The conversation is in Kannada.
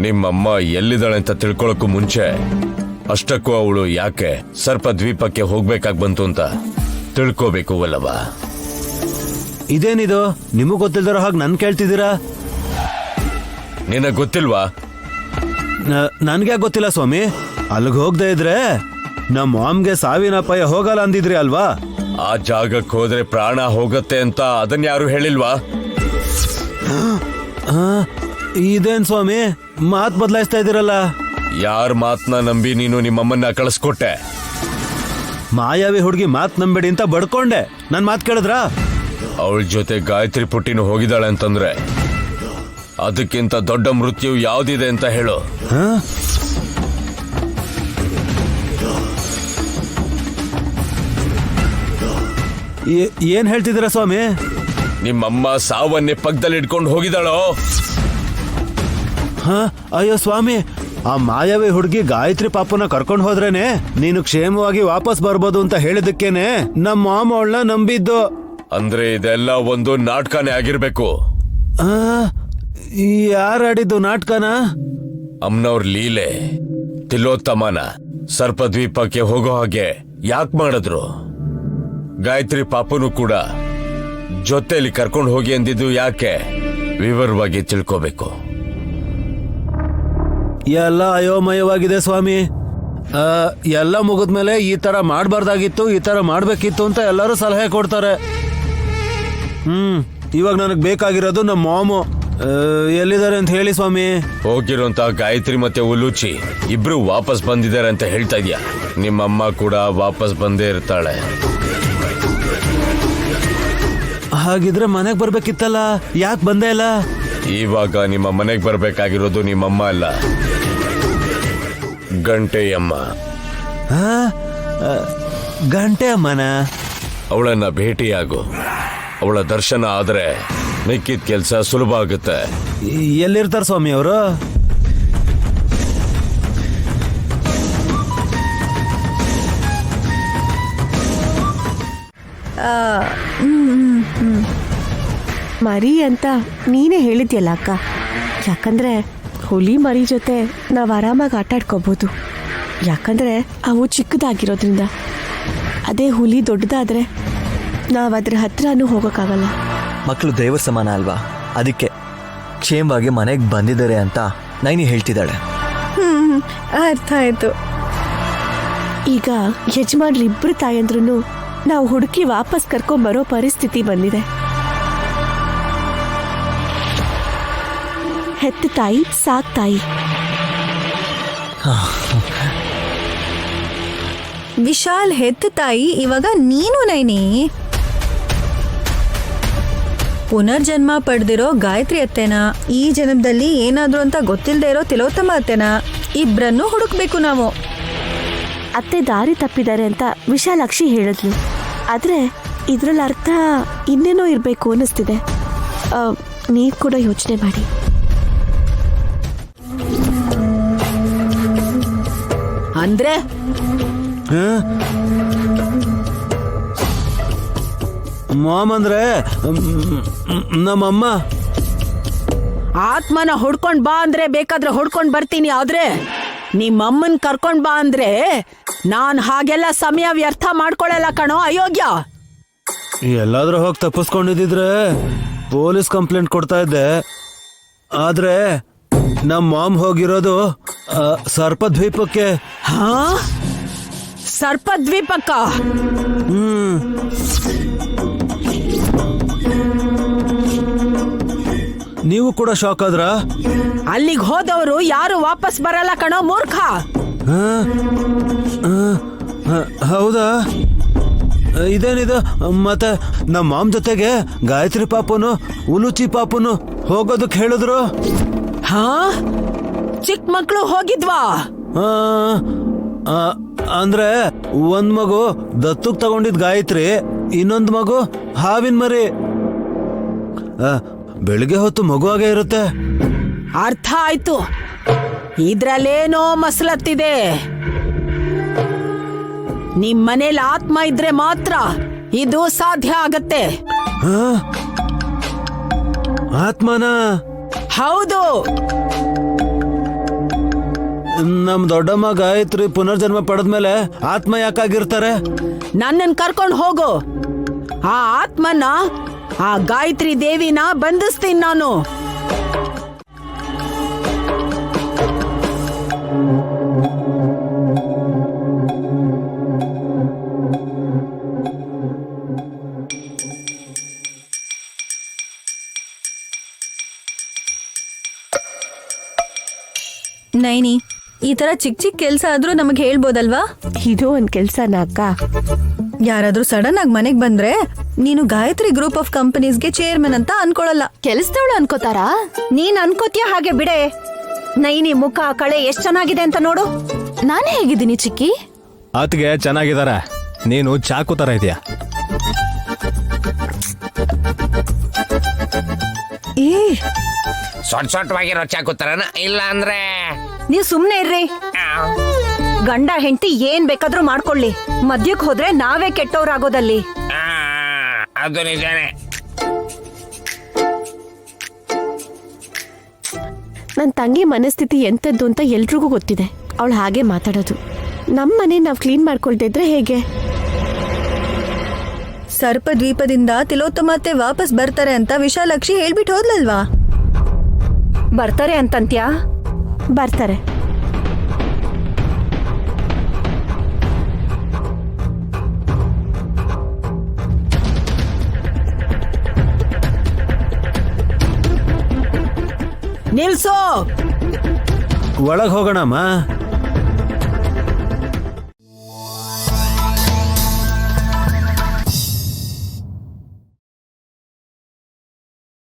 ನಿಮ್ಮಮ್ಮ ಎಲ್ಲಿದ್ದಾಳೆ ಅಂತ ತಿಳ್ಕೊಳಕ್ಕೂ ಮುಂಚೆ ಅಷ್ಟಕ್ಕೂ ಅವಳು ಯಾಕೆ ಸರ್ಪ ದ್ವೀಪಕ್ಕೆ ಹೋಗ್ಬೇಕಾಗ್ ಬಂತು ಅಂತ ತಿಳ್ಕೋಬೇಕು ಅಲ್ಲವ? ಇದೇನಿದು ನಿಮಗ್ ಗೊತ್ತಿಲ್ದಿರೋ ಹಾಗೆ ನನ್ ಕೇಳ್ತಿದ್ದೀರಾ? ನಿನಗ್ ಗೊತ್ತಿಲ್ವಾ? ನನ್ಗೆ ಗೊತ್ತಿಲ್ಲ ಸ್ವಾಮಿ. ಅಲ್ಲಿಗೆ ಹೋಗದೆ ಇದ್ರೆ ನಮ್ಮ ಮಾಮ್ಗೆ ಸಾವಿನ ಅಪಾಯ ಹೋಗಲ್ಲ ಅಂದಿದ್ರಿ ಅಲ್ವಾ? ಆ ಜಾಗಕ್ಕೆ ಹೋದ್ರೆ ಪ್ರಾಣ ಹೋಗತ್ತೆ ಅಂತ ಅದನ್ನ ಯಾರು ಹೇಳಿಲ್ವಾ? ಇದೇನ್ ಸ್ವಾಮಿ ಮಾತ್ ಬದಲಾಯಿಸ್ತಾ ಇದ್ದೀರಲ್ಲ? ಯಾರ ಮಾತನ್ನ ನಂಬಿ ನೀನು ನಿಮ್ಮಮ್ಮನ್ನ ಕಳಿಸ್ಕೊಟ್ಟೆ? ಮಾಯಾವಿ ಹುಡುಗಿ ಮಾತ್ ನಂಬೇಡಿ ಅಂತ ಬಡ್ಕೊಂಡೆ. ನನ್ ಮಾತ್ ಕೇಳಿದ್ರಾ? ಅವಳ ಜೊತೆ ಗಾಯತ್ರಿ ಪುಟ್ಟಿನೂ ಹೋಗಿದ್ದಾಳೆ ಅಂತಂದ್ರೆ ಅದಕ್ಕಿಂತ ದೊಡ್ಡ ಮೃತ್ಯು ಯಾವ್ದಿದೆ ಅಂತ ಹೇಳು. ಏನ್ ಹೇಳ್ತಿದ್ದೀರಾ ಸ್ವಾಮಿ? ನಿಮ್ಮಮ್ಮ ಸಾವನ್ನೇ ಪಕ್ಕದಲ್ಲಿ ಇಟ್ಕೊಂಡು ಹೋಗಿದ್ದಾಳೋ? ಅಯ್ಯೋ ಸ್ವಾಮಿ, ಆ ಮಾಯಾವಿ ಹುಡುಗಿ ಗಾಯತ್ರಿ ಪಾಪನ ಕರ್ಕೊಂಡು ಹೋದ್ರೇನೆ ನೀನು ಕ್ಷೇಮವಾಗಿ ವಾಪಸ್ ಬರ್ಬೋದು ಅಂತ ಹೇಳಿದಕ್ಕೇನೆ ನಮ್ಮ ಮಾಮ ಅವಳನ್ನ ನಂಬಿದ್ದು. ಅಂದ್ರೆ ಇದೆಲ್ಲ ಒಂದು ನಾಟಕನೇ ಆಗಿರ್ಬೇಕು. ಯಾರಾಡಿದ್ದು ನಾಟಕನ? ಅಮ್ಮನವ್ರ ಲೀಲೆ. ತಿಲೋತ್ತಮನ ಸರ್ಪದ್ವೀಪಕ್ಕೆ ಹೋಗೋ ಹಾಗೆ ಯಾಕೆ ಮಾಡಿದ್ರು? ಗಾಯತ್ರಿ ಪಾಪನು ಕೂಡ ಜೊತೆಲಿ ಕರ್ಕೊಂಡು ಹೋಗಿ ಅಂದಿದ್ದು ಯಾಕೆ? ವಿವರವಾಗಿ ತಿಳ್ಕೋಬೇಕು. ಎಲ್ಲ ಅಯೋಮಯವಾಗಿದೆ ಸ್ವಾಮಿ. ಎಲ್ಲ ಮುಗಿದ್ಮೇಲೆ ಈ ತರ ಮಾಡಬಾರ್ದಾಗಿತ್ತು, ಈ ತರ ಮಾಡ್ಬೇಕಿತ್ತು ಅಂತ ಎಲ್ಲರೂ ಸಲಹೆ ಕೊಡ್ತಾರೆ. ಇವಾಗ ನನಗೆ ಬೇಕಾಗಿರೋದು ನಮ್ಮ ಮಾಮು ಎಲ್ಲಿದ್ದಾರೆ ಅಂತ ಹೇಳಿ ಸ್ವಾಮಿ. ಹೋಗಿರೋಂತ ಗಾಯತ್ರಿ ಮತ್ತೆ ಉಲೂಚಿ ಇಬ್ರು ವಾಪಸ್ ಬಂದಿದ್ದಾರೆ ಅಂತ ಹೇಳ್ತಾ ಇದ್ಯಾ? ನಿಮ್ಮಮ್ಮ ಕೂಡ ವಾಪಸ್ ಬಂದೇ ಇರ್ತಾಳೆ. ಹಾಗಿದ್ರೆ ಮನೆಗೆ ಬರ್ಬೇಕಿತ್ತಲ್ಲ, ಯಾಕೆ ಬಂದೇ ಇಲ್ಲ? ಇವಾಗ ನಿಮ್ಮ ಮನೆಗೆ ಬರ್ಬೇಕಾಗಿರೋದು ನಿಮ್ಮಮ್ಮ ಅಲ್ಲ, ಗಂಟೆಯಮ್ಮ. ಗಂಟೆ ಅಮ್ಮನ? ಅವಳನ್ನ ಭೇಟಿಯಾಗು. ಅವಳ ದರ್ಶನ ಆದ್ರೆ ಮಿಕ್ಕಿದ ಕೆಲಸ ಸುಲಭ ಆಗುತ್ತೆ. ಎಲ್ಲಿರ್ತಾರ ಸ್ವಾಮಿ ಅವರು? ಮರಿ ಅಂತ ನೀನೇ ಹೇಳಿದ್ಯಲ್ಲ ಅಕ್ಕ. ಯಾಕಂದ್ರೆ ಹುಲಿ ಮರಿ ಜೊತೆ ನಾವು ಆರಾಮಾಗಿ ಆಟ ಆಡ್ಕೋಬಹುದು. ಯಾಕಂದ್ರೆ ಅವು ಚಿಕ್ಕದಾಗಿರೋದ್ರಿಂದ. ಅದೇ ಹುಲಿ ದೊಡ್ಡದಾದ್ರೆ ನಾವು ಅದ್ರ ಹತ್ರನೂ ಹೋಗೋಕ್ಕಾಗಲ್ಲ. ಮಕ್ಕಳು ದೇವರ ಸಮಾನ ಅಲ್ವಾ? ಅದಕ್ಕೆ ಕ್ಷೇಮವಾಗಿ ಮನೆಗೆ ಬಂದಿದ್ದಾರೆ ಅಂತ ನೈನಿ ಹೇಳ್ತಿದ್ದಾಳೆ. ಅರ್ಥ ಆಯ್ತು. ಈಗ ಯಜಮಾನ್ರಿಬ್ರು ತಾಯಂದ್ರೂ ನಾವು ಹುಡುಕಿ ವಾಪಸ್ ಕರ್ಕೊಂಡ್ಬರೋ ಪರಿಸ್ಥಿತಿ ಬಂದಿದೆ. ಹೆತ್ತ ತಾಯಿ ಸಾಕ್ ತಾಯಿ. ವಿಶಾಲ್ ಹೆತ್ತ ತಾಯಿ ಇವಾಗ ನೀನು ನೈನಿ. ಪುನರ್ಜನ್ಮ ಪಡೆದಿರೋ ಗಾಯತ್ರಿ ಅತ್ತೆನಾ, ಈ ಜನ್ಮದಲ್ಲಿ ಏನಾದ್ರು ಅಂತ ಗೊತ್ತಿಲ್ಲದೆ ಇರೋ ತಿಲೋತ್ತಮ ಅತ್ತೆನಾ, ಇಬ್ರನ್ನೂ ಹುಡುಕ್ಬೇಕು ನಾವು. ಅತ್ತೆ ದಾರಿ ತಪ್ಪಿದ್ದಾರೆ ಅಂತ ವಿಶಾಲಾಕ್ಷಿ ಹೇಳಿದ್ಲು. ಆದ್ರೆ ಇದ್ರಲ್ಲಿ ಅರ್ಥ ಇನ್ನೇನೋ ಇರಬೇಕು ಅನ್ನಿಸ್ತಿದೆ. ನೀವು ಕೂಡ ಯೋಚನೆ ಮಾಡಿ. ಅಂದ್ರೆ ಮಾಮ್ ಅಂದ್ರೆ ನಮ್ಮಮ್ಮ. ಆತ್ಮನ ಹೊಡ್ಕೊಂಡ್ ಬಾ ಅಂದ್ರೆ ಬೇಕಾದ್ರೆ ಹೊಡ್ಕೊಂಡ್ ಬರ್ತೀನಿ. ಆದ್ರೆ ನಿಮ್ಮಮ್ಮನ್ ಕರ್ಕೊಂಡ್ ಬಾ ಅಂದ್ರೆ ನಾನ್ ಹಾಗೆಲ್ಲ ಸಮಯ ವ್ಯರ್ಥ ಮಾಡ್ಕೊಳ್ಳಲ್ಲ ಕಣೋ ಅಯೋಗ್ಯ. ಎಲ್ಲಾದ್ರೂ ಹೋಗಿ ತಪ್ಪಿಸ್ಕೊಂಡಿದ್ರೆ ಪೊಲೀಸ್ ಕಂಪ್ಲೇಂಟ್ ಕೊಡ್ತಾ ಇದ್ದೆ. ಆದ್ರೆ ನಮ್ಮ ಮಾಮ್ ಹೋಗಿರೋದು ಸರ್ಪದ್ವೀಪಕ್ಕೆ. ಸರ್ಪದ್ವೀಪಕ್ಕ? ನೀವು ಕೂಡ ಶಾಕ್ ಆದ್ರ? ಅಲ್ಲಿಗೆ ಹೋದವರು ಯಾರು ವಾಪಸ್ ಬರಲ್ಲ ಕಣೋ ಮೂರ್ಖ. ಹೌದಾ? ಇದೇನಿದು? ಮತ್ತೆ ನಮ್ಮ ಮಾಮ್ ಜೊತೆಗೆ ಗಾಯತ್ರಿ ಪಾಪನು ಉಲುಚಿ ಪಾಪನು ಹೋಗೋದಕ್ಕೆ ಹೇಳಿದ್ರು. ಚಿಕ್ಕ ಮಕ್ಕಳು ಹೋಗಿದ್ವಾ? ಅಂದ್ರೆ ಒಂದ್ ಮಗು ದತ್ತಕ್ ತಗೊಂಡಿದ್ ಗಾಯತ್ರಿ, ಇನ್ನೊಂದ್ ಮಗು ಹಾವಿನ ಮರಿ. ಬೆಳಿಗ್ಗೆ ಹೊತ್ತು ಮಗುವಾಗೇ ಇರುತ್ತೆ. ಅರ್ಥ ಆಯ್ತು. ಇದ್ರಲ್ಲೇನೋ ಮಸಲತ್ತಿದೆ. ನಿಮ್ ಮನೇಲಿ ಆತ್ಮ ಇದ್ರೆ ಮಾತ್ರ ಇದು ಸಾಧ್ಯ ಆಗತ್ತೆ. ಆತ್ಮನ? ಹೌದು. ನಮ್ ದೊಡ್ಡಮ್ಮ ಗಾಯತ್ರಿ ಪುನರ್ಜನ್ಮ ಪಡೆದ್ಮೇಲೆ ಆತ್ಮ ಯಾಕಾಗಿರ್ತಾರೆ? ನನ್ನನ್ ಕರ್ಕೊಂಡು ಹೋಗು. ಆ ಆತ್ಮನ, ಆ ಗಾಯತ್ರಿ ದೇವಿನ ಬಂಧಿಸ್ತೀನಿ ನಾನು. ನೈನಿ, ಈ ತರ ಚಿಕ್ಕ ಚಿಕ್ಕ ಕೆಲ್ಸ ಆದ್ರೂ ನಮಗೆ ಹೇಳ್ಬೋದಲ್ವಾ? ಇದು ಒಂದ್ ಕೆಲ್ಸನ ಅಕ್ಕ? ಯಾರಾದ್ರೂ ಸಡನ್ ಆಗಿ ಮನೆಗ್ ಬಂದ್ರೆ ನೀನು ಗಾಯತ್ರಿ ಗ್ರೂಪ್ ಆಫ್ ಕಂಪನೀಸ್ಗೆ ಚೇರ್ಮನ್ ಅಂತ ಅನ್ಕೊಳಲ್ಲ. ಕೆಲ್ಸದವಳು ಅನ್ಕೋತಾರಾ? ನೀನ್ ಅನ್ಕೋತೀಯ ಹಾಗೆ ಬಿಡೆ. ನೈನಿ ಮುಖ ಕಳೆ ಎಷ್ಟ್ ಚೆನ್ನಾಗಿದೆ ಅಂತ ನೋಡು. ನಾನೇ ಹೇಗಿದ್ದೀನಿ ಚಿಕ್ಕಿ? ಆತ್ಗೆ ಚೆನ್ನಾಗಿದಾರ, ನೀನು ಚಾಕು ತರ ಇದೆಯಾ. ಏ ಸೊಟ್ಟವಾಗಿರೋ ಚಾಕು ತರನ, ಇಲ್ಲ ಅಂದ್ರೆ ನೀವ್ ಸುಮ್ನೆ ಇರ್ರಿ. ಗಂಡ ಹೆಂಡತಿ ಏನ್ ಬೇಕಾದ್ರೂ ಮಾಡ್ಕೊಳ್ಳಿ, ಮದ್ಯಕ್ ಹೋದ್ರೆ ನಾವೇ ಕೆಟ್ಟವ್ರಾಗೋದಲ್ಲಿ. ಅದು ನಿಜಾನೇ. ನನ್ನ ತಂಗಿ ಮನಸ್ಥಿತಿ ಎಂಥದ್ದು ಅಂತ ಎಲ್ರಿಗೂ ಗೊತ್ತಿದೆ. ಅವಳು ಹಾಗೆ ಮಾತಾಡೋದು. ನಮ್ಮ ಮನೆ ನಾವು ಕ್ಲೀನ್ ಮಾಡ್ಕೊಳ್ತಾ ಇದ್ರೆ ಹೇಗೆ? ಸರ್ಪ ದ್ವೀಪದಿಂದ ತಿಲೋತ್ತಮತ್ತೆ ವಾಪಸ್ ಬರ್ತಾರೆ ಅಂತ ವಿಶಾಲಾಕ್ಷಿ ಹೇಳ್ಬಿಟ್ಟು ಹೋದ್ಲಲ್ವಾ? ಬರ್ತಾರೆ ಅಂತಂತ್ಯಾ? ಬರ್ತಾರೆ. ನಿಲ್ಸು. ಒಳಗ್ ಹೋಗೋಣಮ್ಮ.